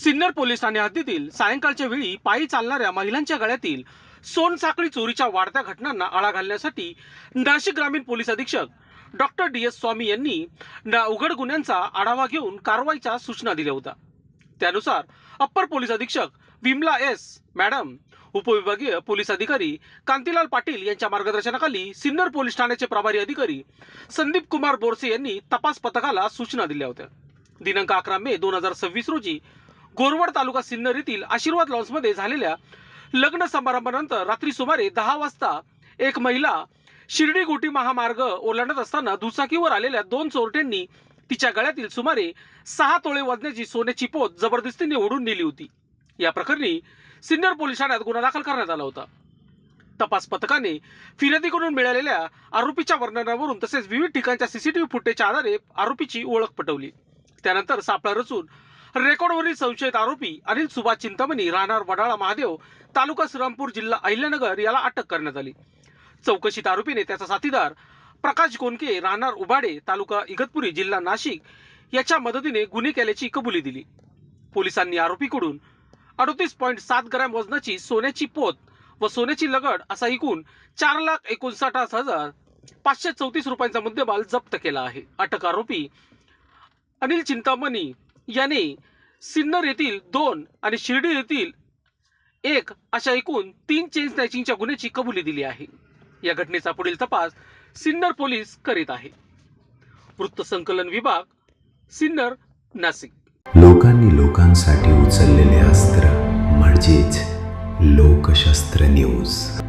Sinnar police Thane हद्दीतील सायंकाळच्या वेळी पायी चालणाऱ्या महिलांच्या गळ्यातील सोनसाखळी चोरीच्या वाढत्या घटनांना आळा घालण्यासाठी नाशिक ग्रामीण पोलीस अधीक्षक डॉक्टर DS स्वामी यांनी उघड गुन्ह्यांचा आढावा घेऊन कारवाईच्या सूचना दिल्या होत्या। त्यानुसार अप्पर पोलीस अधीक्षक विमला S मॅडम, उपविभागीय पोलीस अधिकारी कांतीलाल पाटील यांच्या मार्गदर्शनाखाली सिन्नर पोलीस ठाण्याचे प्रभारी अधिकारी संदीप कुमार बोरसे यांनी तपास पथकाला सूचना दिल्या होत्या। दिनांक 11 मे 2026 रोजी गोरवड तालुका सिन्नर येथील आशीर्वाद लॉन्समध्ये झालेल्या लग्न समारंभानंतर रात्री सुमारे 10 वाजता एक महिला शिर्डी गोटी महामार्ग ओलांडत असताना दुचाकीवर आलेल्या 2 चोरट्यांनी तिच्या गळ्यातील सुमारे 6 तोळे वजनाची सोन्याची पोत जबरदस्तीने ओढून नेली होती। या प्रकरणी सिन्नर पोलीस ठाण्यात गुन्हा दाखल करण्यात आला होता। तपास पथकाने फिर्यादीकडून मिळालेल्या आरोपीच्या वर्णनावरून तसेच विविध ठिकाणच्या CCTV फुटेजच्या आधारे आरोपीची ओळख पटवली। त्यानंतर सापळा रचून रेकॉर्डवरील संशयित आरोपी अनिल सुभाष चिंतामणी राहणार वडाळा महादेव तालुका श्रीरामपूर जिल्हा अहिल्यानगर याला अटक करण्यात आली। चौकशीत आरोपीने त्याचा साथीदार प्रकाश गोनके राहणार उबाडे तालुका इगतपुरी जिल्हा नाशिक याच्या मदतीने गुन्हे केल्याची कबुली दिली। पोलिसांनी आरोपीकडून 38.7 ग्रॅम वजनाची सोन्याची पोत व सोन्याची लगड असा एकूण 4,59,534 रुपयांचा मुद्देमाल जप्त केला आहे। अटक आरोपी अनिल चिंतामणी याने सिन्नर येथील 2 आणि शिर्डी येथील 1 अशा एकूण 3 चेन स्नॅचिंगच्या गुन्ह्याची कबुली दिली आहे। या घटनेचा पुढील तपास सिन्नर पोलीस करीत आहे। वृत्तसंकलन विभाग, सिन्नर, नाशिक। लोकांनी लोकांसाठी उचललेले अस्त्र म्हणजेच लोकशास्त्र न्यूज।